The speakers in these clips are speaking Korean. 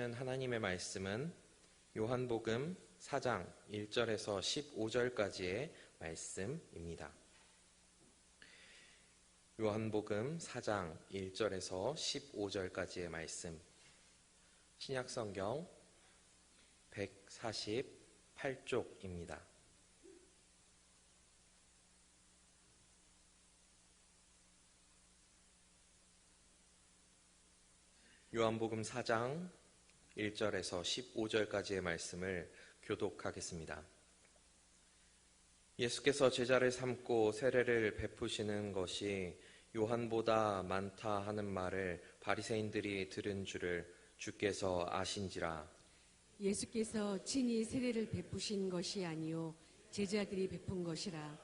하나님의 말씀은 요한복음 4장 1절에서 15절까지의 말씀입니다. 요한복음 4장 1절에서 15절까지의 말씀, 신약성경 148쪽입니다. 요한복음 4장 1절에서 15절까지의 말씀을 교독하겠습니다. 예수께서 제자를 삼고 세례를 베푸시는 것이 요한보다 많다 하는 말을 바리새인들이 들은 줄을 주께서 아신지라. 예수께서 친히 세례를 베푸신 것이 아니요 제자들이 베푼 것이라.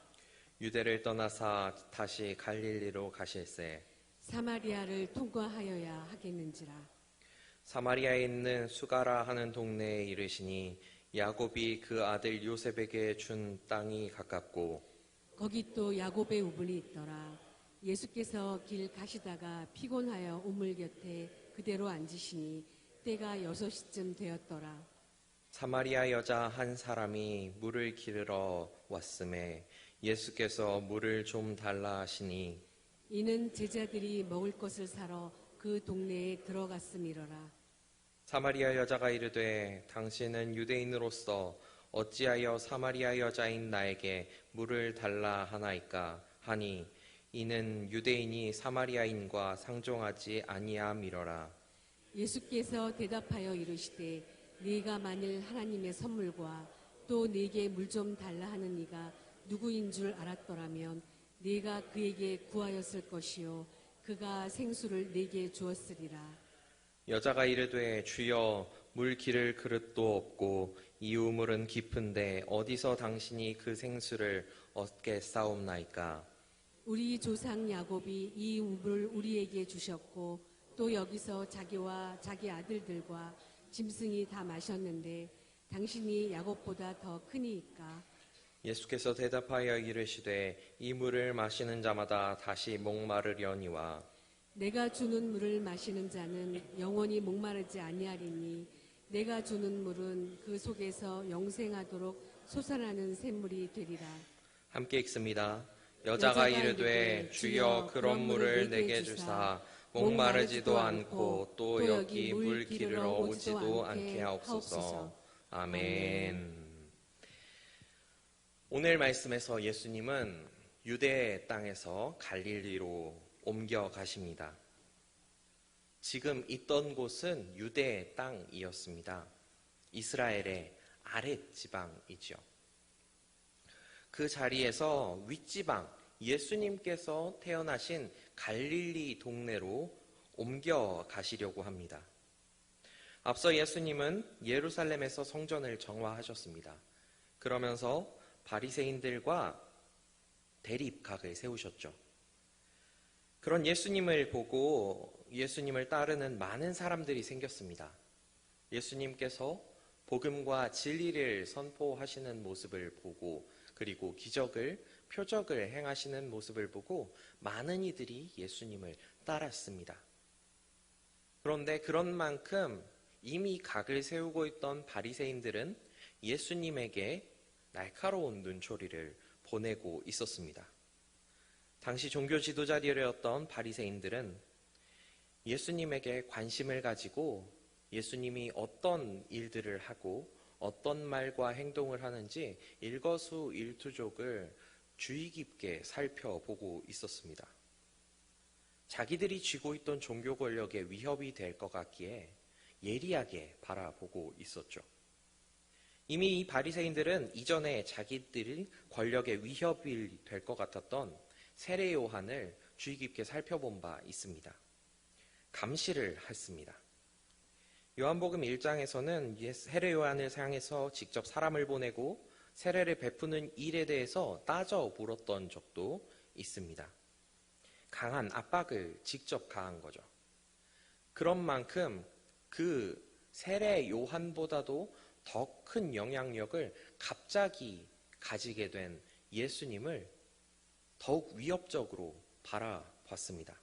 유대를 떠나사 다시 갈릴리로 가실새 사마리아를 통과하여야 하겠는지라. 사마리아에 있는 수가라 하는 동네에 이르시니 야곱이 그 아들 요셉에게 준 땅이 가깝고 거기 또 야곱의 우물이 있더라. 예수께서 길 가시다가 피곤하여 우물 곁에 그대로 앉으시니 때가 6시쯤 되었더라. 사마리아 여자 한 사람이 물을 기르러 왔음에 예수께서 물을 좀 달라 하시니 이는 제자들이 먹을 것을 사러 그 동네에 들어갔음이러라. 사마리아 여자가 이르되 당신은 유대인으로서 어찌하여 사마리아 여자인 나에게 물을 달라 하나이까 하니 이는 유대인이 사마리아인과 상종하지 아니함이러라. 예수께서 대답하여 이르시되 네가 만일 하나님의 선물과 또 네게 물 좀 달라 하는 이가 누구인 줄 알았더라면 네가 그에게 구하였을 것이요 그가 생수를 네게 주었으리라. 여자가 이르되 주여 물 기를 그릇도 없고 이 우물은 깊은데 어디서 당신이 그 생수를 얻겠사옵나이까. 우리 조상 야곱이 이 우물을 우리에게 주셨고 또 여기서 자기와 자기 아들들과 짐승이 다 마셨는데 당신이 야곱보다 더 크니이까. 예수께서 대답하여 이르시되 이 물을 마시는 자마다 다시 목마르려니와 내가 주는 물을 마시는 자는 영원히 목마르지 아니하리니 내가 주는 물은 그 속에서 영생하도록 솟아나는 샘물이 되리라. 함께 읽습니다. 여자가 이르되 주여 그런 물을 내게 주사 목마르지도 않고 또 여기 물 기르러 오지도 않게 하옵소서. 아멘. 오늘 말씀에서 예수님은 유대 땅에서 갈릴리로 옮겨가십니다. 지금 있던 곳은 유대 땅이었습니다. 이스라엘의 아랫지방이죠. 그 자리에서 윗지방, 예수님께서 태어나신 갈릴리 동네로 옮겨가시려고 합니다. 앞서 예수님은 예루살렘에서 성전을 정화하셨습니다. 그러면서 바리새인들과 대립각을 세우셨죠. 그런 예수님을 보고 예수님을 따르는 많은 사람들이 생겼습니다. 예수님께서 복음과 진리를 선포하시는 모습을 보고 그리고 기적을, 표적을 행하시는 모습을 보고 많은 이들이 예수님을 따랐습니다. 그런데 그런 만큼 이미 각을 세우고 있던 바리새인들은 예수님에게 날카로운 눈초리를 보내고 있었습니다. 당시 종교 지도자들이었던 바리새인들은 예수님에게 관심을 가지고 예수님이 어떤 일들을 하고 어떤 말과 행동을 하는지 일거수일투족을 주의 깊게 살펴보고 있었습니다. 자기들이 쥐고 있던 종교 권력에 위협이 될 것 같기에 예리하게 바라보고 있었죠. 이미 이 바리새인들은 이전에 자기들이 권력의 위협이 될 것 같았던 세례 요한을 주의 깊게 살펴본 바 있습니다. 감시를 했습니다. 요한복음 1장에서는 세례 요한을 향해서 직접 사람을 보내고 세례를 베푸는 일에 대해서 따져 물었던 적도 있습니다. 강한 압박을 직접 가한 거죠. 그런 만큼 그 세례 요한보다도 더 큰 영향력을 갑자기 가지게 된 예수님을 더욱 위협적으로 바라봤습니다.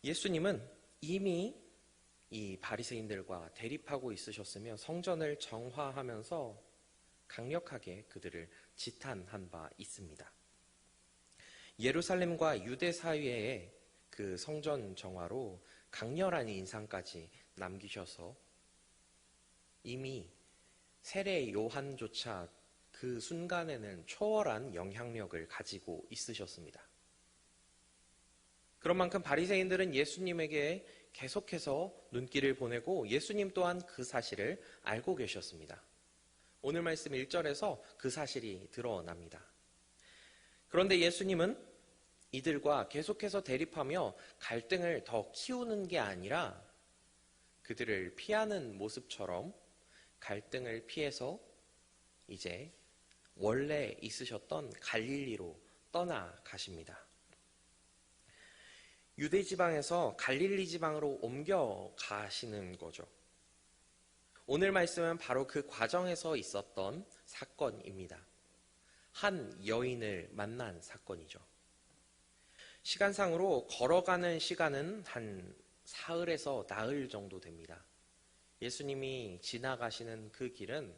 예수님은 이미 이 바리새인들과 대립하고 있으셨으며 성전을 정화하면서 강력하게 그들을 지탄한 바 있습니다. 예루살렘과 유대 사이의 그 성전 정화로 강렬한 인상까지 남기셔서 이미 세례 요한조차 그 순간에는 초월한 영향력을 가지고 있으셨습니다. 그런 만큼 바리새인들은 예수님에게 계속해서 눈길을 보내고 예수님 또한 그 사실을 알고 계셨습니다. 오늘 말씀 1절에서 그 사실이 드러납니다. 그런데 예수님은 이들과 계속해서 대립하며 갈등을 더 키우는 게 아니라 그들을 피하는 모습처럼 갈등을 피해서 이제 원래 있으셨던 갈릴리로 떠나가십니다. 유대 지방에서 갈릴리 지방으로 옮겨가시는 거죠. 오늘 말씀은 바로 그 과정에서 있었던 사건입니다. 한 여인을 만난 사건이죠. 시간상으로 걸어가는 시간은 한 사흘에서 나흘 정도 됩니다. 예수님이 지나가시는 그 길은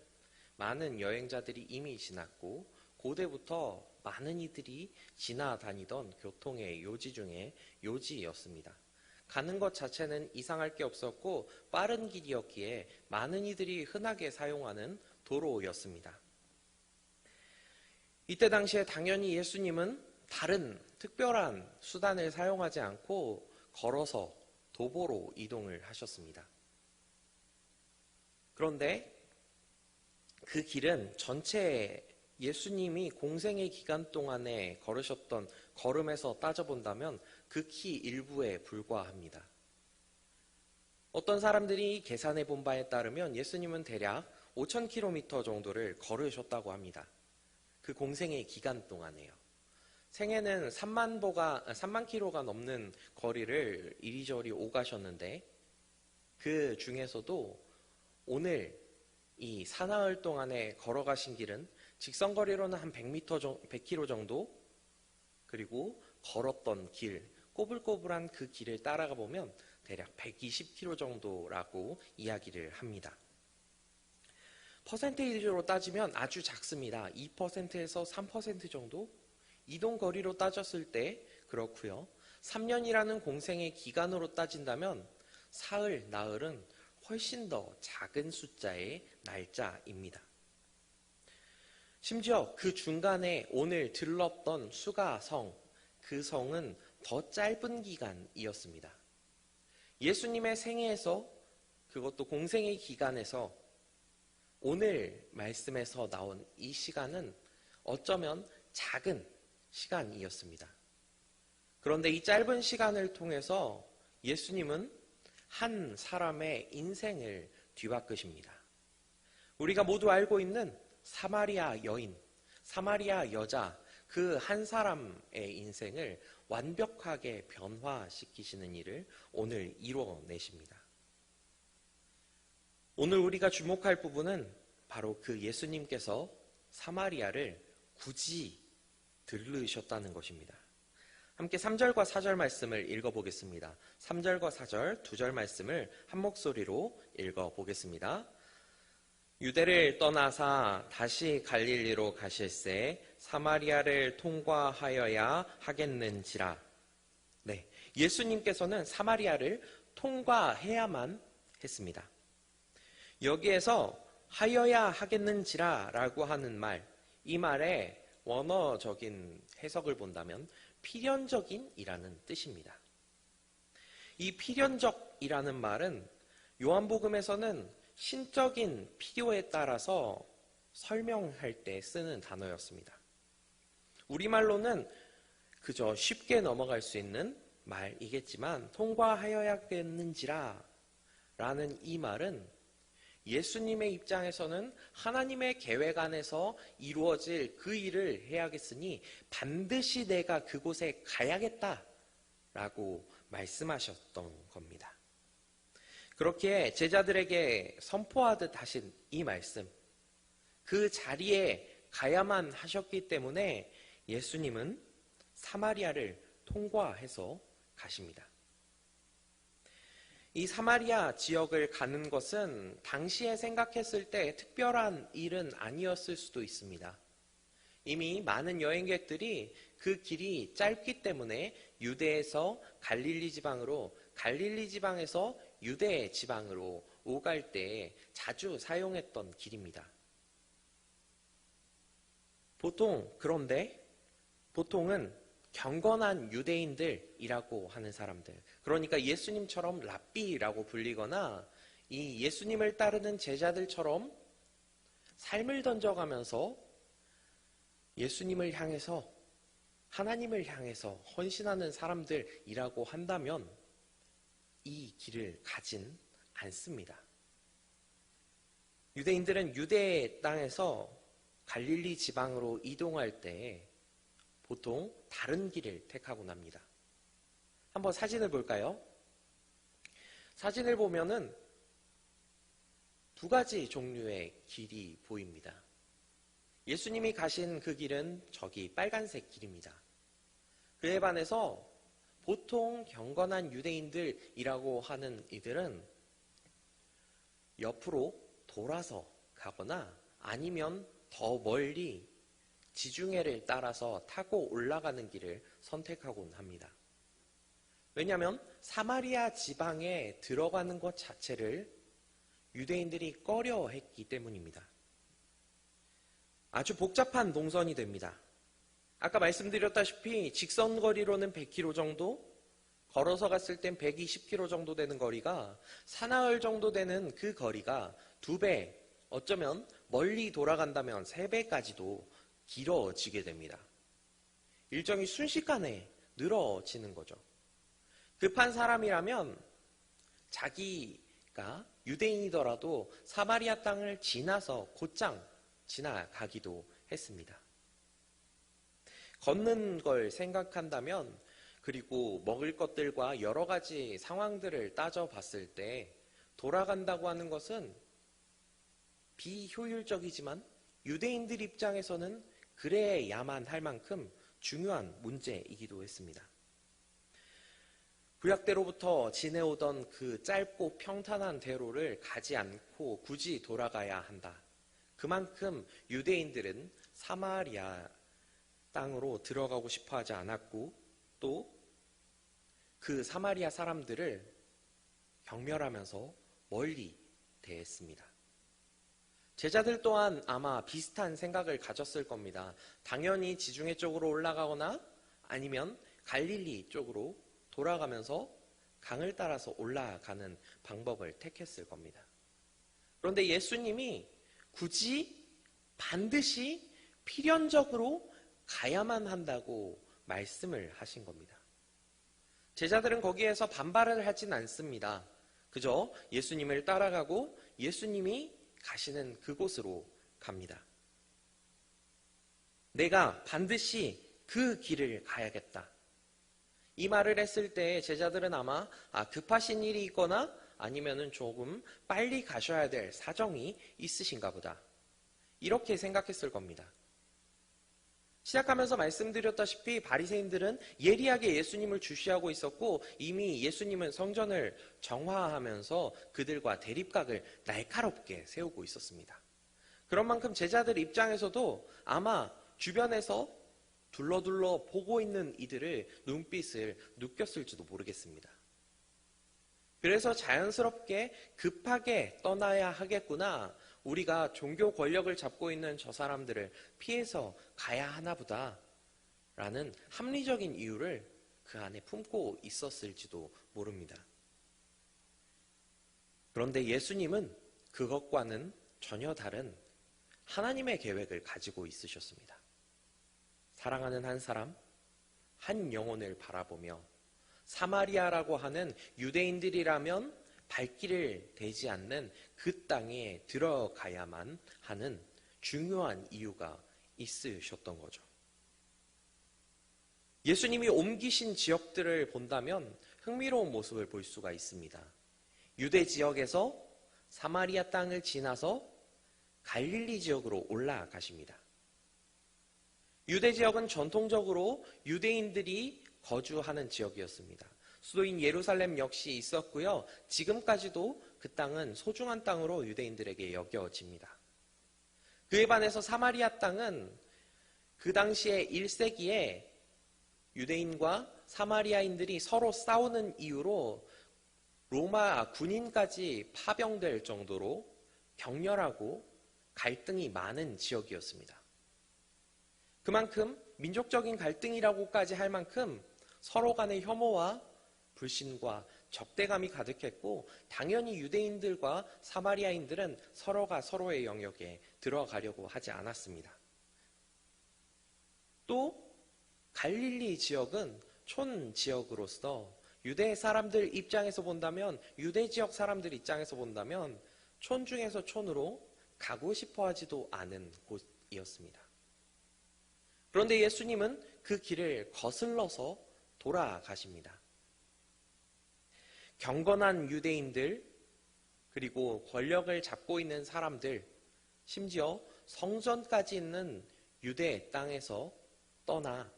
많은 여행자들이 이미 지났고 고대부터 많은 이들이 지나다니던 교통의 요지 중에 요지였습니다. 가는 것 자체는 이상할 게 없었고 빠른 길이었기에 많은 이들이 흔하게 사용하는 도로였습니다. 이때 당시에 당연히 예수님은 다른 특별한 수단을 사용하지 않고 걸어서 도보로 이동을 하셨습니다. 그런데 그 길은 전체 예수님이 공생의 기간 동안에 걸으셨던 걸음에서 따져본다면 극히 일부에 불과합니다. 어떤 사람들이 계산해 본 바에 따르면 예수님은 대략 5,000km 정도를 걸으셨다고 합니다. 그 공생의 기간 동안에요. 생애는 3만 킬로가 넘는 거리를 이리저리 오가셨는데 그 중에서도 오늘 이 사나흘 동안에 걸어가신 길은 직선거리로는 한 100km 정도, 그리고 걸었던 길, 꼬불꼬불한 그 길을 따라가 보면 대략 120km 정도라고 이야기를 합니다. 퍼센테이지로 따지면 아주 작습니다. 2%에서 3% 정도? 이동 거리로 따졌을 때 그렇고요. 3년이라는 공생의 기간으로 따진다면 사흘, 나흘은 훨씬 더 작은 숫자의 날짜입니다. 심지어 그 중간에 오늘 들렀던 수가성, 그 성은 더 짧은 기간이었습니다. 예수님의 생애에서, 그것도 공생의 기간에서 오늘 말씀에서 나온 이 시간은 어쩌면 작은 시간이었습니다. 그런데 이 짧은 시간을 통해서 예수님은 한 사람의 인생을 뒤바꾸십니다. 우리가 모두 알고 있는 사마리아 여인, 사마리아 여자, 그 한 사람의 인생을 완벽하게 변화시키시는 일을 오늘 이루어내십니다. 오늘 우리가 주목할 부분은 바로 그 예수님께서 사마리아를 굳이 들르셨다는 것입니다. 함께 3절과 4절 말씀을 읽어보겠습니다. 3절과 4절 두 절 말씀을 한 목소리로 읽어보겠습니다. 유대를 떠나사 다시 갈릴리로 가실새 사마리아를 통과하여야 하겠는지라. 네, 예수님께서는 사마리아를 통과해야만 했습니다. 여기에서 하여야 하겠는지라 라고 하는 말, 이 말의 원어적인 해석을 본다면 필연적인이라는 뜻입니다. 이 필연적이라는 말은 요한복음에서는 신적인 필요에 따라서 설명할 때 쓰는 단어였습니다. 우리말로는 그저 쉽게 넘어갈 수 있는 말이겠지만 통과하여야겠는지라 라는 이 말은 예수님의 입장에서는 하나님의 계획 안에서 이루어질 그 일을 해야겠으니 반드시 내가 그곳에 가야겠다라고 말씀하셨던 겁니다. 그렇게 제자들에게 선포하듯 하신 이 말씀, 그 자리에 가야만 하셨기 때문에 예수님은 사마리아를 통과해서 가십니다. 이 사마리아 지역을 가는 것은 당시에 생각했을 때 특별한 일은 아니었을 수도 있습니다. 이미 많은 여행객들이 그 길이 짧기 때문에 유대에서 갈릴리 지방으로, 갈릴리 지방에서 유대 지방으로 오갈 때 자주 사용했던 길입니다. 그런데 보통은 경건한 유대인들이라고 하는 사람들, 그러니까 예수님처럼 랍비라고 불리거나 이 예수님을 따르는 제자들처럼 삶을 던져가면서 예수님을 향해서, 하나님을 향해서 헌신하는 사람들이라고 한다면 이 길을 가진 않습니다. 유대인들은 유대 땅에서 갈릴리 지방으로 이동할 때 보통 다른 길을 택하곤 합니다. 한번 사진을 볼까요? 사진을 보면은 두 가지 종류의 길이 보입니다. 예수님이 가신 그 길은 저기 빨간색 길입니다. 그에 반해서 보통 경건한 유대인들이라고 하는 이들은 옆으로 돌아서 가거나 아니면 더 멀리 지중해를 따라서 타고 올라가는 길을 선택하곤 합니다. 왜냐하면 사마리아 지방에 들어가는 것 자체를 유대인들이 꺼려했기 때문입니다. 아주 복잡한 동선이 됩니다. 아까 말씀드렸다시피 직선거리로는 100km 정도, 걸어서 갔을 땐 120km 정도 되는 거리가 사나흘 정도 되는 그 거리가 2배, 어쩌면 멀리 돌아간다면 3배까지도 길어지게 됩니다. 일정이 순식간에 늘어지는 거죠. 급한 사람이라면 자기가 유대인이더라도 사마리아 땅을 지나서 곧장 지나가기도 했습니다. 걷는 걸 생각한다면, 그리고 먹을 것들과 여러 가지 상황들을 따져봤을 때 돌아간다고 하는 것은 비효율적이지만 유대인들 입장에서는 그래야만 할 만큼 중요한 문제이기도 했습니다. 구약 때로부터 지내오던 그 짧고 평탄한 대로를 가지 않고 굳이 돌아가야 한다. 그만큼 유대인들은 사마리아 땅으로 들어가고 싶어 하지 않았고, 또 그 사마리아 사람들을 경멸하면서 멀리 대했습니다. 제자들 또한 아마 비슷한 생각을 가졌을 겁니다. 당연히 지중해 쪽으로 올라가거나 아니면 갈릴리 쪽으로 돌아가면서 강을 따라서 올라가는 방법을 택했을 겁니다. 그런데 예수님이 굳이 반드시 필연적으로 가야만 한다고 말씀을 하신 겁니다. 제자들은 거기에서 반발을 하진 않습니다. 그저 예수님을 따라가고 예수님이 가시는 그곳으로 갑니다. 내가 반드시 그 길을 가야겠다. 이 말을 했을 때 제자들은 아마 급하신 일이 있거나 아니면은 조금 빨리 가셔야 될 사정이 있으신가 보다, 이렇게 생각했을 겁니다. 시작하면서 말씀드렸다시피 바리새인들은 예리하게 예수님을 주시하고 있었고, 이미 예수님은 성전을 정화하면서 그들과 대립각을 날카롭게 세우고 있었습니다. 그런 만큼 제자들 입장에서도 아마 주변에서 둘러둘러 보고 있는 이들을 눈빛을 느꼈을지도 모르겠습니다. 그래서 자연스럽게 급하게 떠나야 하겠구나, 우리가 종교 권력을 잡고 있는 저 사람들을 피해서 가야 하나 보다 라는 합리적인 이유를 그 안에 품고 있었을지도 모릅니다. 그런데 예수님은 그것과는 전혀 다른 하나님의 계획을 가지고 있으셨습니다. 사랑하는 한 사람, 한 영혼을 바라보며 사마리아라고 하는 유대인들이라면 발길을 대지 않는 그 땅에 들어가야만 하는 중요한 이유가 있으셨던 거죠. 예수님이 옮기신 지역들을 본다면 흥미로운 모습을 볼 수가 있습니다. 유대 지역에서 사마리아 땅을 지나서 갈릴리 지역으로 올라가십니다. 유대 지역은 전통적으로 유대인들이 거주하는 지역이었습니다. 수도인 예루살렘 역시 있었고요. 지금까지도 그 땅은 소중한 땅으로 유대인들에게 여겨집니다. 그에 반해서 사마리아 땅은 그 당시에 1세기에 유대인과 사마리아인들이 서로 싸우는 이유로 로마 군인까지 파병될 정도로 격렬하고 갈등이 많은 지역이었습니다. 그만큼 민족적인 갈등이라고까지 할 만큼 서로 간의 혐오와 불신과 적대감이 가득했고, 당연히 유대인들과 사마리아인들은 서로가 서로의 영역에 들어가려고 하지 않았습니다. 또 갈릴리 지역은 촌 지역으로서 유대 사람들 입장에서 본다면, 유대 지역 사람들 입장에서 본다면 촌 중에서 촌으로 가고 싶어 하지도 않은 곳이었습니다. 그런데 예수님은 그 길을 거슬러서 돌아가십니다. 경건한 유대인들, 그리고 권력을 잡고 있는 사람들, 심지어 성전까지 있는 유대 땅에서 떠나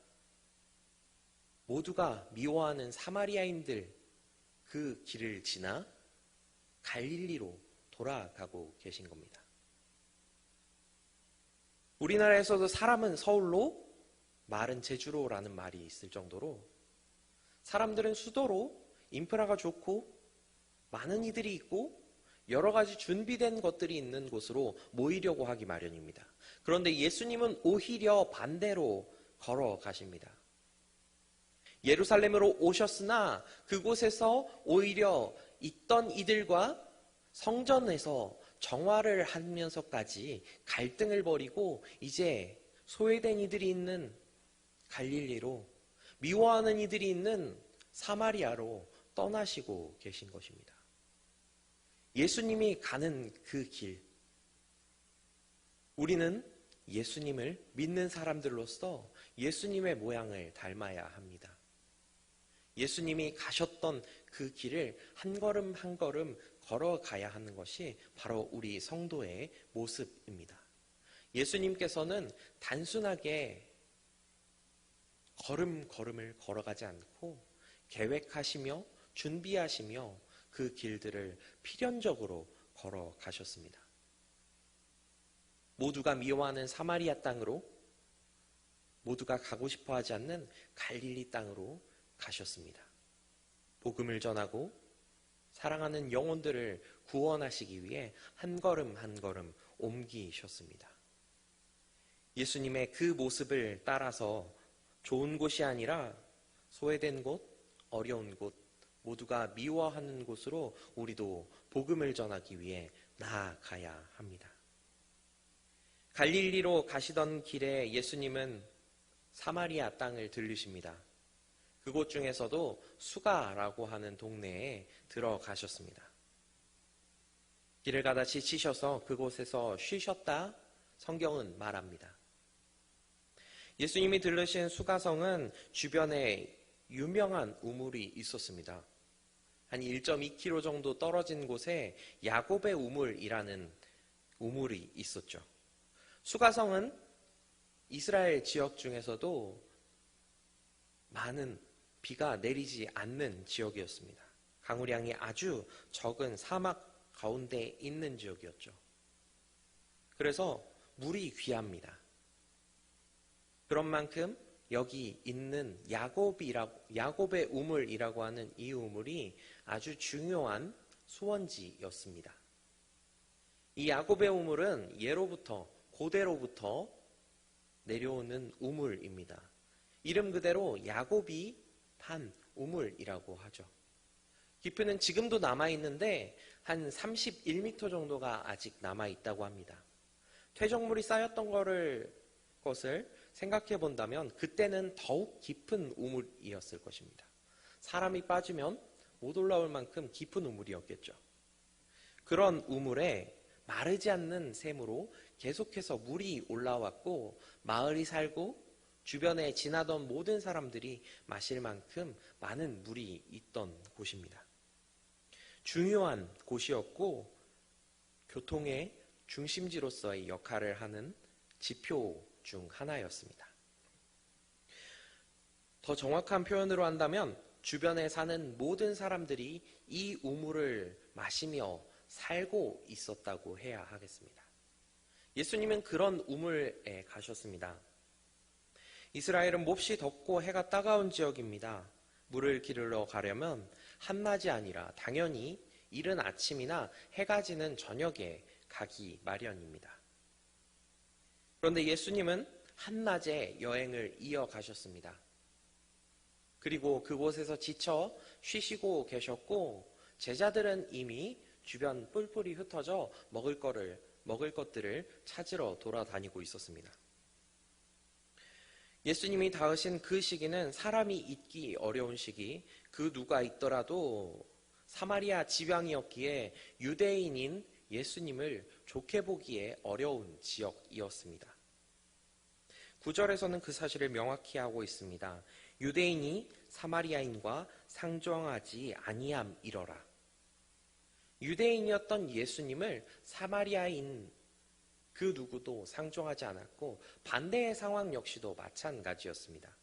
모두가 미워하는 사마리아인들, 그 길을 지나 갈릴리로 돌아가고 계신 겁니다. 우리나라에서도 사람은 서울로, 말은 제주로라는 말이 있을 정도로 사람들은 수도로 인프라가 좋고 많은 이들이 있고 여러 가지 준비된 것들이 있는 곳으로 모이려고 하기 마련입니다. 그런데 예수님은 오히려 반대로 걸어가십니다. 예루살렘으로 오셨으나 그곳에서 오히려 있던 이들과 성전에서 정화를 하면서까지 갈등을 벌이고 이제 소외된 이들이 있는 갈릴리로, 미워하는 이들이 있는 사마리아로 떠나시고 계신 것입니다. 예수님이 가는 그 길, 우리는 예수님을 믿는 사람들로서 예수님의 모양을 닮아야 합니다. 예수님이 가셨던 그 길을 한 걸음 한 걸음 걸어가야 하는 것이 바로 우리 성도의 모습입니다. 예수님께서는 단순하게 걸음걸음을 걸어가지 않고 계획하시며 준비하시며 그 길들을 필연적으로 걸어가셨습니다. 모두가 미워하는 사마리아 땅으로, 모두가 가고 싶어 하지 않는 갈릴리 땅으로 가셨습니다. 복음을 전하고 사랑하는 영혼들을 구원하시기 위해 한 걸음 한 걸음 옮기셨습니다. 예수님의 그 모습을 따라서 좋은 곳이 아니라 소외된 곳, 어려운 곳, 모두가 미워하는 곳으로 우리도 복음을 전하기 위해 나아가야 합니다. 갈릴리로 가시던 길에 예수님은 사마리아 땅을 들르십니다. 그곳 중에서도 수가라고 하는 동네에 들어가셨습니다. 길을 가다 지치셔서 그곳에서 쉬셨다 성경은 말합니다. 예수님이 들르신 수가성은 주변에 유명한 우물이 있었습니다. 한 1.2km 정도 떨어진 곳에 야곱의 우물이라는 우물이 있었죠. 수가성은 이스라엘 지역 중에서도 많은 비가 내리지 않는 지역이었습니다. 강우량이 아주 적은 사막 가운데 있는 지역이었죠. 그래서 물이 귀합니다. 그런 만큼 여기 있는 야곱의 우물이라고 하는 이 우물이 아주 중요한 수원지였습니다. 이 야곱의 우물은 고대로부터 내려오는 우물입니다. 이름 그대로 야곱이 판 우물이라고 하죠. 깊이는 지금도 남아있는데 한 31m 정도가 아직 남아있다고 합니다. 퇴적물이 쌓였던 것을 생각해 본다면 그때는 더욱 깊은 우물이었을 것입니다. 사람이 빠지면 못 올라올 만큼 깊은 우물이었겠죠. 그런 우물에 마르지 않는 샘으로 계속해서 물이 올라왔고 마을이 살고 주변에 지나던 모든 사람들이 마실 만큼 많은 물이 있던 곳입니다. 중요한 곳이었고 교통의 중심지로서의 역할을 하는 지표 중 하나였습니다. 더 정확한 표현으로 한다면 주변에 사는 모든 사람들이 이 우물을 마시며 살고 있었다고 해야 하겠습니다. 예수님은 그런 우물에 가셨습니다. 이스라엘은 몹시 덥고 해가 따가운 지역입니다. 물을 기르러 가려면 한낮이 아니라 당연히 이른 아침이나 해가 지는 저녁에 가기 마련입니다. 그런데 예수님은 한낮에 여행을 이어가셨습니다. 그리고 그곳에서 지쳐 쉬시고 계셨고 제자들은 이미 주변 뿔뿔이 흩어져 먹을 것들을 찾으러 돌아다니고 있었습니다. 예수님이 닿으신 그 시기는 사람이 잊기 어려운 시기, 그 누가 있더라도 사마리아 지방이었기에 유대인인 예수님을 좋게 보기에 어려운 지역이었습니다. 9절에서는 그 사실을 명확히 하고 있습니다. 유대인이 사마리아인과 상종하지 아니함이러라. 유대인이었던 예수님을 사마리아인 그 누구도 상종하지 않았고 반대의 상황 역시도 마찬가지였습니다.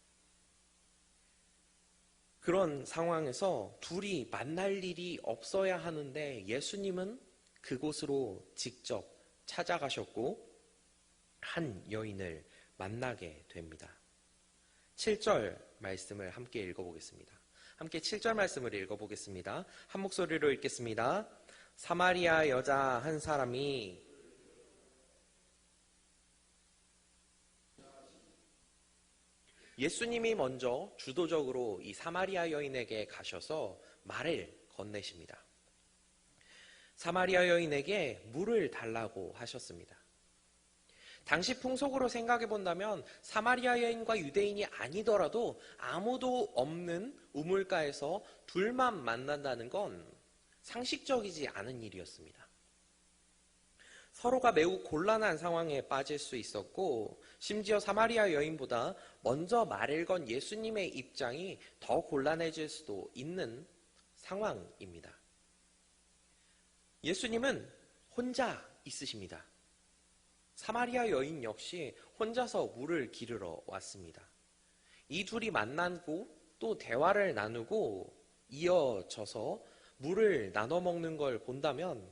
그런 상황에서 둘이 만날 일이 없어야 하는데 예수님은 그곳으로 직접 찾아가셨고 한 여인을 만나게 됩니다. 7절 말씀을 함께 읽어보겠습니다. 함께 7절 말씀을 읽어보겠습니다. 한 목소리로 읽겠습니다. 사마리아 여자 한 사람이 예수님이 먼저 주도적으로 이 사마리아 여인에게 가셔서 말을 건네십니다. 사마리아 여인에게 물을 달라고 하셨습니다. 당시 풍속으로 생각해 본다면 사마리아 여인과 유대인이 아니더라도 아무도 없는 우물가에서 둘만 만난다는 건 상식적이지 않은 일이었습니다. 서로가 매우 곤란한 상황에 빠질 수 있었고 심지어 사마리아 여인보다 먼저 말을 건 예수님의 입장이 더 곤란해질 수도 있는 상황입니다. 예수님은 혼자 있으십니다. 사마리아 여인 역시 혼자서 물을 기르러 왔습니다. 이 둘이 만나고 또 대화를 나누고 이어져서 물을 나눠 먹는 걸 본다면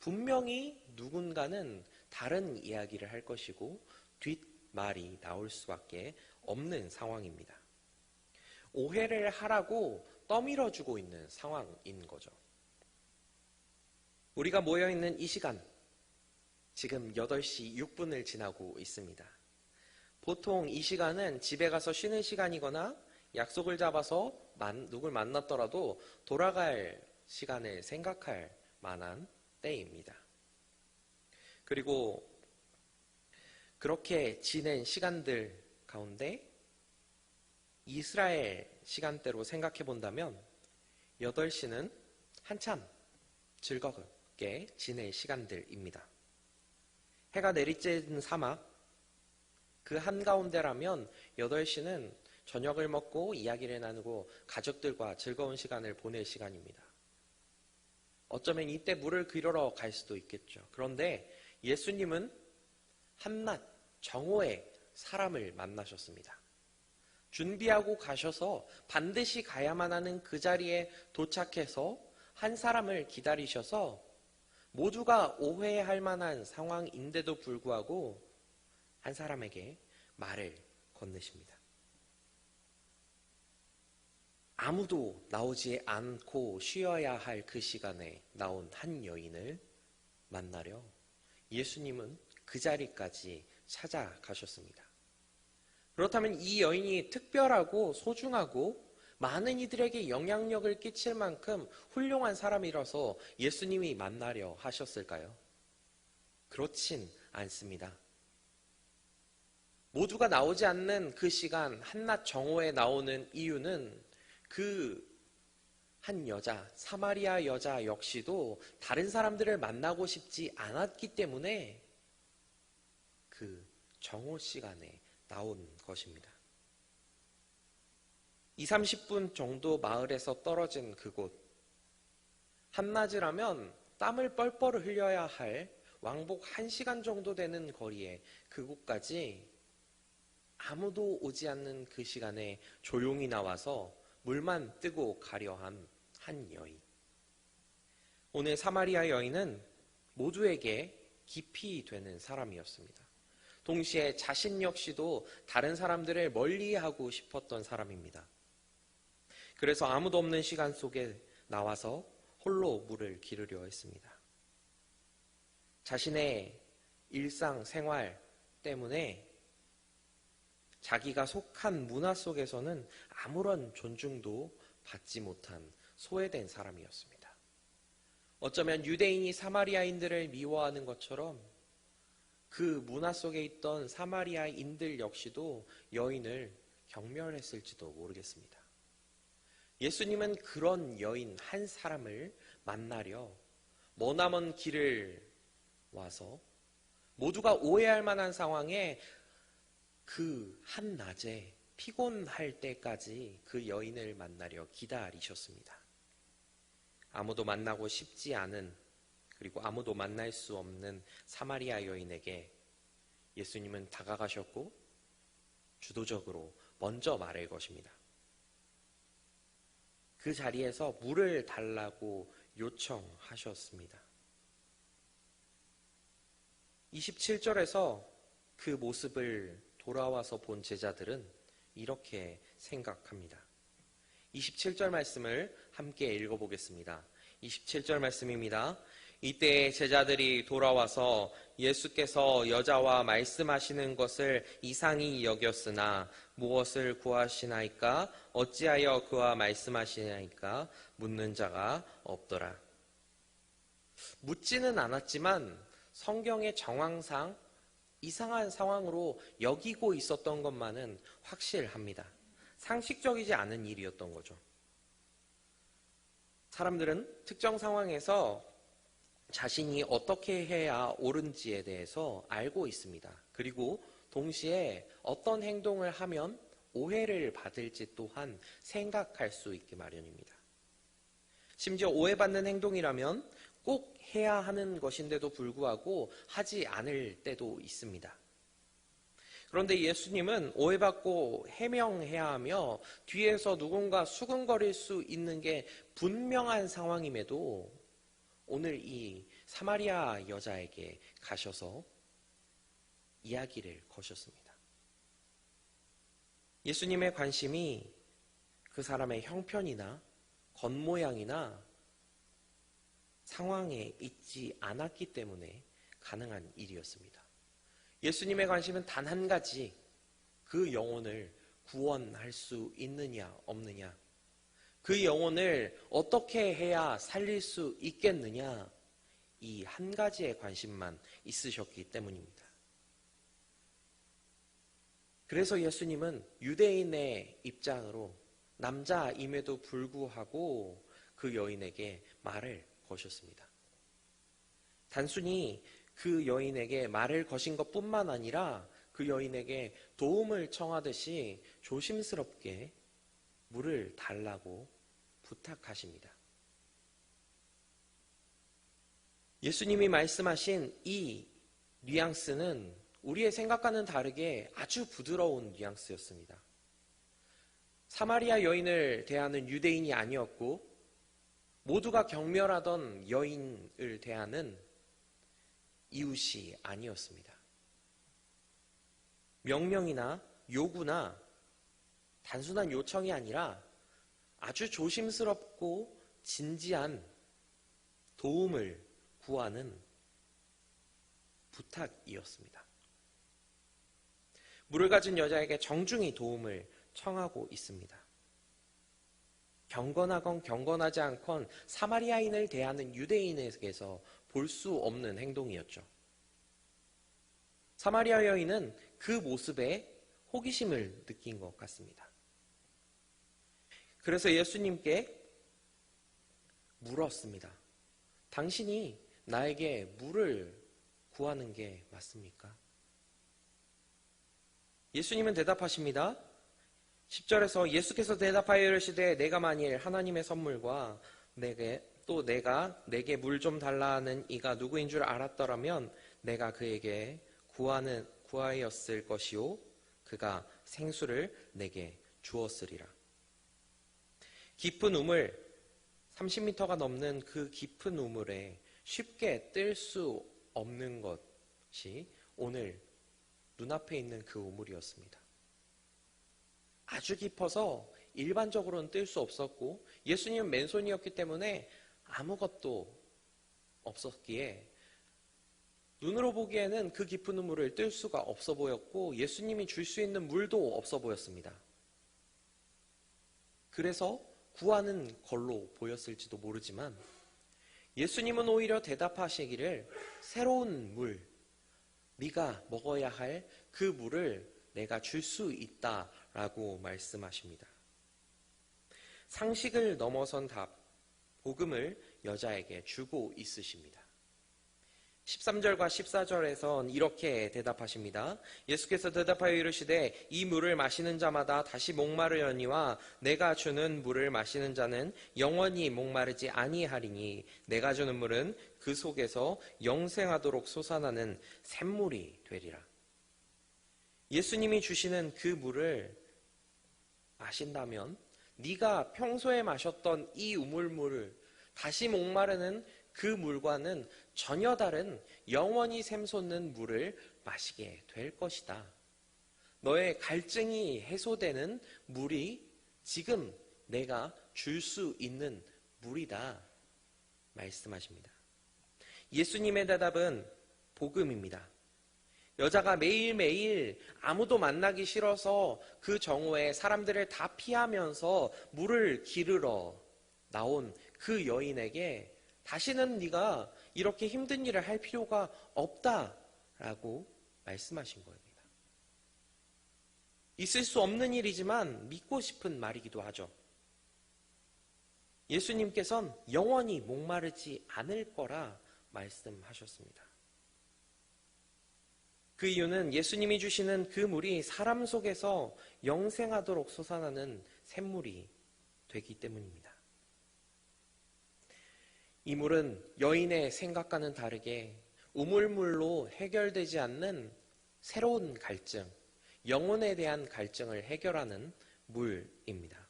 분명히 누군가는 다른 이야기를 할 것이고 뒷말이 나올 수밖에 없는 상황입니다. 오해를 하라고 떠밀어주고 있는 상황인 거죠. 우리가 모여있는 이 시간, 지금 8시 6분을 지나고 있습니다. 보통 이 시간은 집에 가서 쉬는 시간이거나 약속을 잡아서 누굴 만났더라도 돌아갈 시간을 생각할 만한 때입니다. 그리고 그렇게 지낸 시간들 가운데 이스라엘 시간대로 생각해 본다면 8시는 한참 즐겁게 지낼 시간들입니다. 해가 내리쬐는 사막 그 한가운데라면 8시는 저녁을 먹고 이야기를 나누고 가족들과 즐거운 시간을 보낼 시간입니다. 어쩌면 이때 물을 기르러 갈 수도 있겠죠. 그런데 예수님은 한낮 정오에 사람을 만나셨습니다. 준비하고 가셔서 반드시 가야만 하는 그 자리에 도착해서 한 사람을 기다리셔서 모두가 오해할 만한 상황인데도 불구하고 한 사람에게 말을 건네십니다. 아무도 나오지 않고 쉬어야 할 그 시간에 나온 한 여인을 만나려 예수님은 그 자리까지 찾아가셨습니다. 그렇다면 이 여인이 특별하고 소중하고 많은 이들에게 영향력을 끼칠 만큼 훌륭한 사람이라서 예수님이 만나려 하셨을까요? 그렇진 않습니다. 모두가 나오지 않는 그 시간, 한낮 정오에 나오는 이유는 그 한 여자, 사마리아 여자 역시도 다른 사람들을 만나고 싶지 않았기 때문에 그 정오 시간에 나온 것입니다. 20, 30분 정도 마을에서 떨어진 그곳. 한낮이라면 땀을 뻘뻘 흘려야 할 왕복 1시간 정도 되는 거리에 그곳까지 아무도 오지 않는 그 시간에 조용히 나와서 물만 뜨고 가려 한 여인. 오늘 사마리아 여인은 모두에게 기피 되는 사람이었습니다. 동시에 자신 역시도 다른 사람들을 멀리하고 싶었던 사람입니다. 그래서 아무도 없는 시간 속에 나와서 홀로 물을 기르려 했습니다. 자신의 일상생활 때문에 자기가 속한 문화 속에서는 아무런 존중도 받지 못한 소외된 사람이었습니다. 어쩌면 유대인이 사마리아인들을 미워하는 것처럼 그 문화 속에 있던 사마리아인들 역시도 여인을 경멸했을지도 모르겠습니다. 예수님은 그런 여인 한 사람을 만나려 머나먼 길을 와서 모두가 오해할 만한 상황에 그 한낮에 피곤할 때까지 그 여인을 만나려 기다리셨습니다. 아무도 만나고 싶지 않은, 그리고 아무도 만날 수 없는 사마리아 여인에게 예수님은 다가가셨고 주도적으로 먼저 말을 것입니다. 그 자리에서 물을 달라고 요청하셨습니다. 27절에서 그 모습을 돌아와서 본 제자들은 이렇게 생각합니다. 27절 말씀을 함께 읽어보겠습니다. 27절 말씀입니다. 이때 제자들이 돌아와서 예수께서 여자와 말씀하시는 것을 이상히 여겼으나 무엇을 구하시나이까? 어찌하여 그와 말씀하시나이까? 묻는 자가 없더라. 묻지는 않았지만 성경의 정황상 이상한 상황으로 여기고 있었던 것만은 확실합니다. 상식적이지 않은 일이었던 거죠. 사람들은 특정 상황에서 자신이 어떻게 해야 옳은지에 대해서 알고 있습니다. 그리고 동시에 어떤 행동을 하면 오해를 받을지 또한 생각할 수 있기 마련입니다. 심지어 오해받는 행동이라면 꼭 해야 하는 것인데도 불구하고 하지 않을 때도 있습니다. 그런데 예수님은 오해받고 해명해야 하며 뒤에서 누군가 수근거릴 수 있는 게 분명한 상황임에도 오늘 이 사마리아 여자에게 가셔서 이야기를 거셨습니다. 예수님의 관심이 그 사람의 형편이나 겉모양이나 상황에 있지 않았기 때문에 가능한 일이었습니다. 예수님의 관심은 단 한 가지, 그 영혼을 구원할 수 있느냐 없느냐, 그 영혼을 어떻게 해야 살릴 수 있겠느냐, 이 한 가지의 관심만 있으셨기 때문입니다. 그래서 예수님은 유대인의 입장으로 남자임에도 불구하고 그 여인에게 말을 거셨습니다. 단순히 그 여인에게 말을 거신 것뿐만 아니라 그 여인에게 도움을 청하듯이 조심스럽게 물을 달라고 부탁하십니다. 예수님이 말씀하신 이 뉘앙스는 우리의 생각과는 다르게 아주 부드러운 뉘앙스였습니다. 사마리아 여인을 대하는 유대인이 아니었고 모두가 경멸하던 여인을 대하는 이웃이 아니었습니다. 명령이나 요구나 단순한 요청이 아니라 아주 조심스럽고 진지한 도움을 구하는 부탁이었습니다. 물을 가진 여자에게 정중히 도움을 청하고 있습니다. 경건하건 경건하지 않건 사마리아인을 대하는 유대인에게서 볼 수 없는 행동이었죠. 사마리아 여인은 그 모습에 호기심을 느낀 것 같습니다. 그래서 예수님께 물었습니다. 당신이 나에게 물을 구하는 게 맞습니까? 예수님은 대답하십니다. 10절에서 예수께서 대답하여 이르시되 내가 만일 하나님의 선물과 내가 내게 물 좀 달라 하는 이가 누구인 줄 알았더라면 내가 그에게 구하였을 것이요 그가 생수를 내게 주었으리라. 깊은 우물, 30m가 넘는 그 깊은 우물에 쉽게 뜰 수 없는 것이 오늘 눈앞에 있는 그 우물이었습니다. 아주 깊어서 일반적으로는 뜰 수 없었고 예수님은 맨손이었기 때문에 아무것도 없었기에 눈으로 보기에는 그 깊은 우물을 뜰 수가 없어 보였고 예수님이 줄 수 있는 물도 없어 보였습니다. 그래서 구하는 걸로 보였을지도 모르지만 예수님은 오히려 대답하시기를 새로운 물, 네가 먹어야 할 그 물을 내가 줄 수 있다라고 말씀하십니다. 상식을 넘어선 답, 복음을 여자에게 주고 있으십니다. 13절과 14절에선 이렇게 대답하십니다. 예수께서 대답하여 이르시되 이 물을 마시는 자마다 다시 목마르려니와 내가 주는 물을 마시는 자는 영원히 목마르지 아니하리니 내가 주는 물은 그 속에서 영생하도록 솟아나는 샘물이 되리라. 예수님이 주시는 그 물을 마신다면 네가 평소에 마셨던 이 우물물을 다시 목마르는 그 물과는 전혀 다른 영원히 샘솟는 물을 마시게 될 것이다. 너의 갈증이 해소되는 물이 지금 내가 줄 수 있는 물이다 말씀하십니다. 예수님의 대답은 복음입니다. 여자가 매일매일 아무도 만나기 싫어서 그 정오에 사람들을 다 피하면서 물을 기르러 나온 그 여인에게 다시는 네가 이렇게 힘든 일을 할 필요가 없다라고 말씀하신 겁니다. 있을 수 없는 일이지만 믿고 싶은 말이기도 하죠. 예수님께서는 영원히 목마르지 않을 거라 말씀하셨습니다. 그 이유는 예수님이 주시는 그 물이 사람 속에서 영생하도록 솟아나는 샘물이 되기 때문입니다. 이 물은 여인의 생각과는 다르게 우물물로 해결되지 않는 새로운 갈증, 영혼에 대한 갈증을 해결하는 물입니다.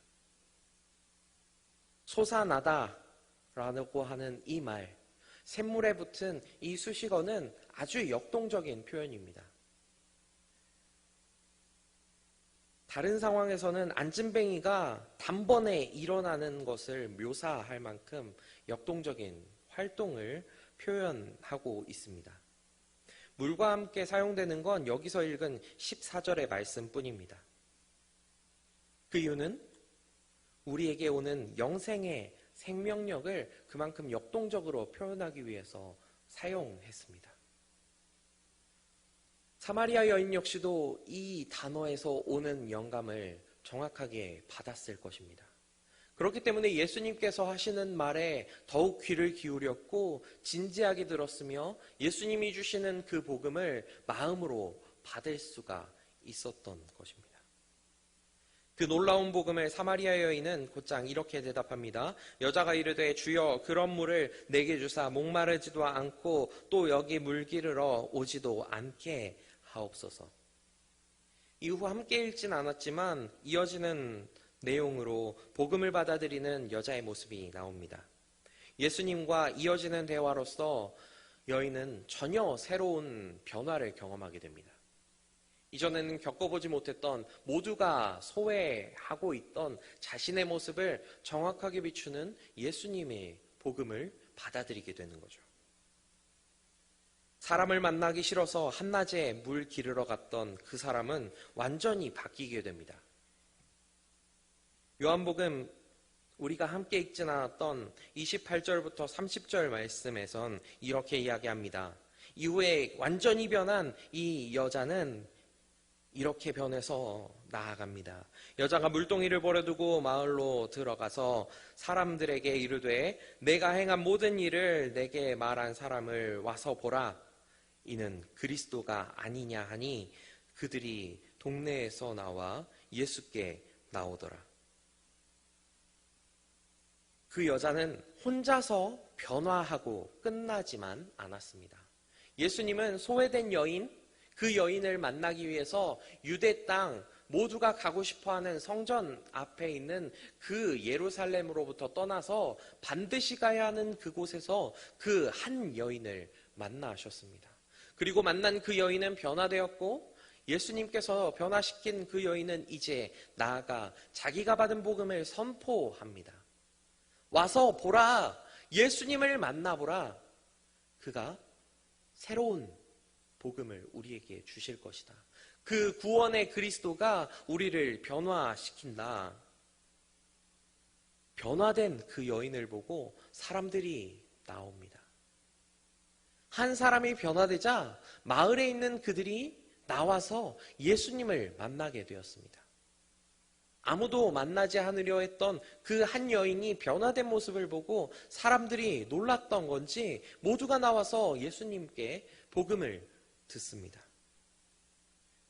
솟아나다라고 하는 이 말, 샘물에 붙은 이 수식어는 아주 역동적인 표현입니다. 다른 상황에서는 안진뱅이가 단번에 일어나는 것을 묘사할 만큼 역동적인 활동을 표현하고 있습니다. 물과 함께 사용되는 건 여기서 읽은 14절의 말씀뿐입니다. 그 이유는 우리에게 오는 영생의 생명력을 그만큼 역동적으로 표현하기 위해서 사용했습니다. 사마리아 여인 역시도 이 단어에서 오는 영감을 정확하게 받았을 것입니다. 그렇기 때문에 예수님께서 하시는 말에 더욱 귀를 기울였고 진지하게 들었으며 예수님이 주시는 그 복음을 마음으로 받을 수가 있었던 것입니다. 그 놀라운 복음을 사마리아 여인은 곧장 이렇게 대답합니다. 여자가 이르되 주여 그런 물을 내게 주사 목마르지도 않고 또 여기 물 기르러 오지도 않게 하옵소서. 이후 함께 읽진 않았지만 이어지는 내용으로 복음을 받아들이는 여자의 모습이 나옵니다. 예수님과 이어지는 대화로서 여인은 전혀 새로운 변화를 경험하게 됩니다. 이전에는 겪어보지 못했던 모두가 소외하고 있던 자신의 모습을 정확하게 비추는 예수님의 복음을 받아들이게 되는 거죠. 사람을 만나기 싫어서 한낮에 물 기르러 갔던 그 사람은 완전히 바뀌게 됩니다. 요한복음 우리가 함께 읽진 않았던 28절부터 30절 말씀에선 이렇게 이야기합니다. 이후에 완전히 변한 이 여자는 이렇게 변해서 나아갑니다. 여자가 물동이를 버려두고 마을로 들어가서 사람들에게 이르되 내가 행한 모든 일을 내게 말한 사람을 와서 보라. 이는 그리스도가 아니냐 하니 그들이 동네에서 나와 예수께 나오더라. 그 여자는 혼자서 변화하고 끝나지만 않았습니다. 예수님은 소외된 여인, 그 여인을 만나기 위해서 유대 땅 모두가 가고 싶어하는 성전 앞에 있는 그 예루살렘으로부터 떠나서 반드시 가야 하는 그곳에서 그 한 여인을 만나셨습니다. 그리고 만난 그 여인은 변화되었고 예수님께서 변화시킨 그 여인은 이제 나아가 자기가 받은 복음을 선포합니다. 와서 보라, 예수님을 만나보라. 그가 새로운 복음을 우리에게 주실 것이다. 그 구원의 그리스도가 우리를 변화시킨다. 변화된 그 여인을 보고 사람들이 나옵니다. 한 사람이 변화되자 마을에 있는 그들이 나와서 예수님을 만나게 되었습니다. 아무도 만나지 않으려 했던 그 한 여인이 변화된 모습을 보고 사람들이 놀랐던 건지 모두가 나와서 예수님께 복음을 듣습니다.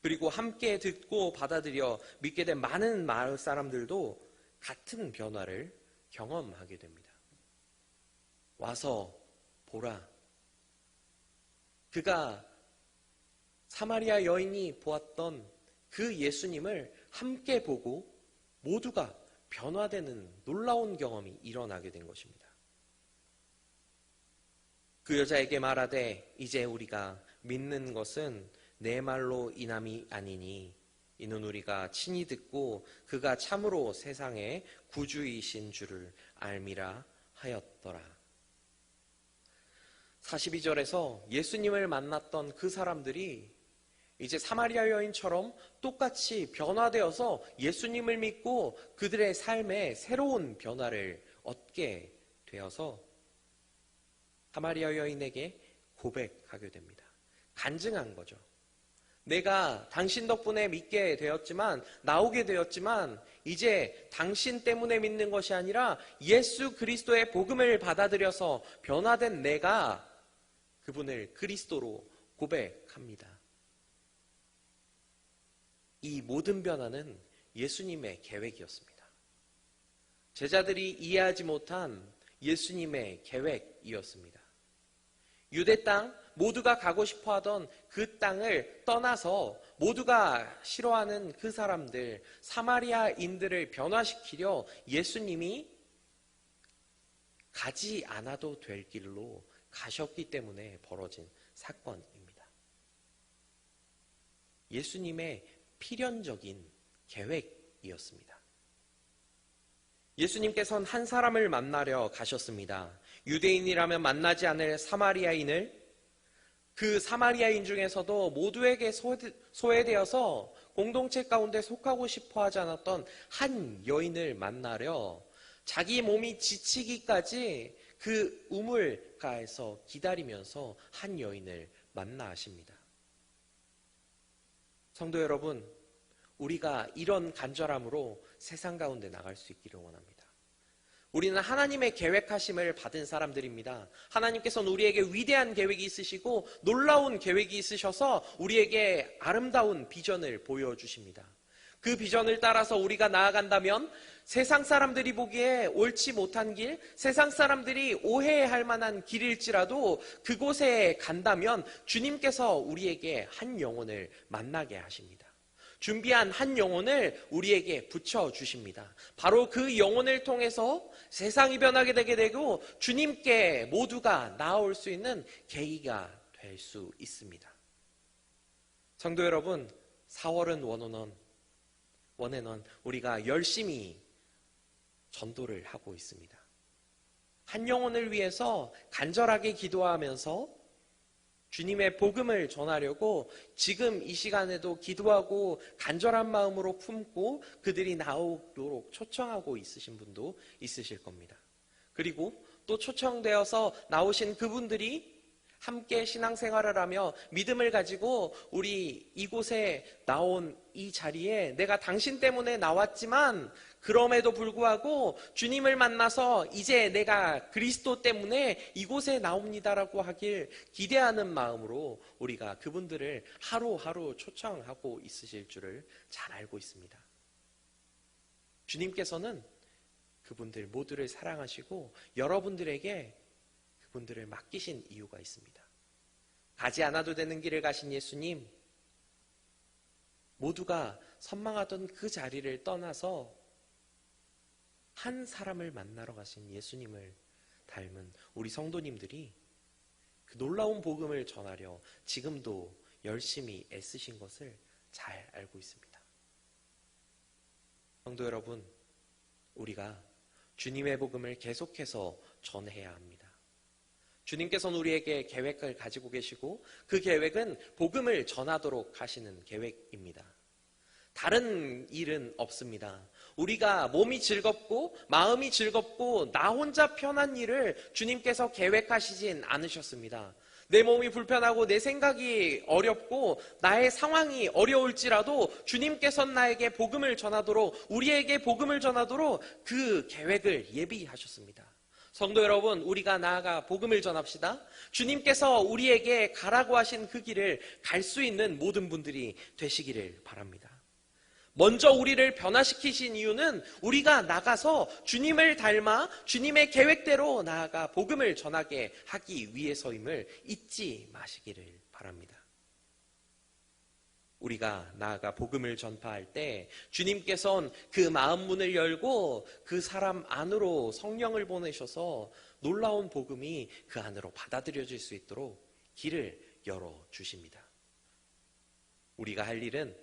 그리고 함께 듣고 받아들여 믿게 된 많은 마을 사람들도 같은 변화를 경험하게 됩니다. 와서 보라. 그가 사마리아 여인이 보았던 그 예수님을 함께 보고 모두가 변화되는 놀라운 경험이 일어나게 된 것입니다. 그 여자에게 말하되 이제 우리가 믿는 것은 내 말로 인함이 아니니 이는 우리가 친히 듣고 그가 참으로 세상의 구주이신 줄을 알미라 하였더라. 42절에서 예수님을 만났던 그 사람들이 이제 사마리아 여인처럼 똑같이 변화되어서 예수님을 믿고 그들의 삶에 새로운 변화를 얻게 되어서 사마리아 여인에게 고백하게 됩니다. 간증한 거죠. 내가 당신 덕분에 믿게 되었지만, 나오게 되었지만 이제 당신 때문에 믿는 것이 아니라 예수 그리스도의 복음을 받아들여서 변화된 내가 그분을 그리스도로 고백합니다. 이 모든 변화는 예수님의 계획이었습니다. 제자들이 이해하지 못한 예수님의 계획이었습니다. 유대 땅, 모두가 가고 싶어 하던 그 땅을 떠나서 모두가 싫어하는 그 사람들, 사마리아인들을 변화시키려 예수님이 가지 않아도 될 길로 가셨기 때문에 벌어진 사건입니다. 예수님의 필연적인 계획이었습니다. 예수님께서는 한 사람을 만나려 가셨습니다. 유대인이라면 만나지 않을 사마리아인을, 그 사마리아인 중에서도 모두에게 소외되어서 공동체 가운데 속하고 싶어 하지 않았던 한 여인을 만나려 자기 몸이 지치기까지 그 우물가에서 기다리면서 한 여인을 만나 하십니다. 성도 여러분, 우리가 이런 간절함으로 세상 가운데 나갈 수 있기를 원합니다. 우리는 하나님의 계획하심을 받은 사람들입니다. 하나님께서는 우리에게 위대한 계획이 있으시고 놀라운 계획이 있으셔서 우리에게 아름다운 비전을 보여주십니다. 그 비전을 따라서 우리가 나아간다면 세상 사람들이 보기에 옳지 못한 길, 세상 사람들이 오해할 만한 길일지라도 그곳에 간다면 주님께서 우리에게 한 영혼을 만나게 하십니다. 준비한 한 영혼을 우리에게 붙여주십니다. 바로 그 영혼을 통해서 세상이 변하게 되게 되고 주님께 모두가 나아올 수 있는 계기가 될 수 있습니다. 성도 여러분, 4월은 원에는 우리가 열심히 전도를 하고 있습니다. 한 영혼을 위해서 간절하게 기도하면서 주님의 복음을 전하려고 지금 이 시간에도 기도하고 간절한 마음으로 품고 그들이 나오도록 초청하고 있으신 분도 있으실 겁니다. 그리고 또 초청되어서 나오신 그분들이 함께 신앙생활을 하며 믿음을 가지고 우리 이곳에 나온 이 자리에 내가 당신 때문에 나왔지만 그럼에도 불구하고 주님을 만나서 이제 내가 그리스도 때문에 이곳에 나옵니다라고 하길 기대하는 마음으로 우리가 그분들을 하루하루 초청하고 있으실 줄을 잘 알고 있습니다. 주님께서는 그분들 모두를 사랑하시고 여러분들에게 그분들을 맡기신 이유가 있습니다. 가지 않아도 되는 길을 가신 예수님, 모두가 선망하던 그 자리를 떠나서 한 사람을 만나러 가신 예수님을 닮은 우리 성도님들이 그 놀라운 복음을 전하려 지금도 열심히 애쓰신 것을 잘 알고 있습니다. 성도 여러분, 우리가 주님의 복음을 계속해서 전해야 합니다. 주님께서는 우리에게 계획을 가지고 계시고 그 계획은 복음을 전하도록 하시는 계획입니다. 다른 일은 없습니다. 우리가 몸이 즐겁고 마음이 즐겁고 나 혼자 편한 일을 주님께서 계획하시진 않으셨습니다. 내 몸이 불편하고 내 생각이 어렵고 나의 상황이 어려울지라도 주님께서는 나에게 복음을 전하도록, 우리에게 복음을 전하도록 그 계획을 예비하셨습니다. 성도 여러분, 우리가 나아가 복음을 전합시다. 주님께서 우리에게 가라고 하신 그 길을 갈 수 있는 모든 분들이 되시기를 바랍니다. 먼저 우리를 변화시키신 이유는 우리가 나가서 주님을 닮아 주님의 계획대로 나아가 복음을 전하게 하기 위해서임을 잊지 마시기를 바랍니다. 우리가 나아가 복음을 전파할 때 주님께서는 그 마음 문을 열고 그 사람 안으로 성령을 보내셔서 놀라운 복음이 그 안으로 받아들여질 수 있도록 길을 열어주십니다. 우리가 할 일은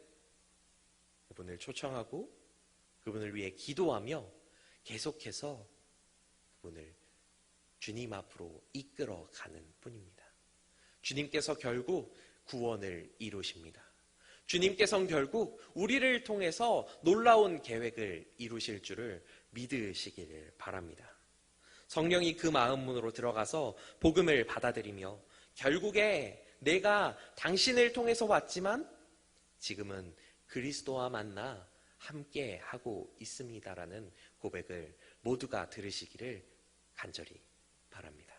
그분을 초청하고 그분을 위해 기도하며 계속해서 그분을 주님 앞으로 이끌어가는 뿐입니다. 주님께서 결국 구원을 이루십니다. 주님께서는 결국 우리를 통해서 놀라운 계획을 이루실 줄을 믿으시기를 바랍니다. 성령이 그 마음 문으로 들어가서 복음을 받아들이며 결국에 내가 당신을 통해서 왔지만 지금은 그리스도와 만나 함께 하고 있습니다라는 고백을 모두가 들으시기를 간절히 바랍니다.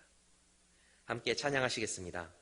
함께 찬양하시겠습니다.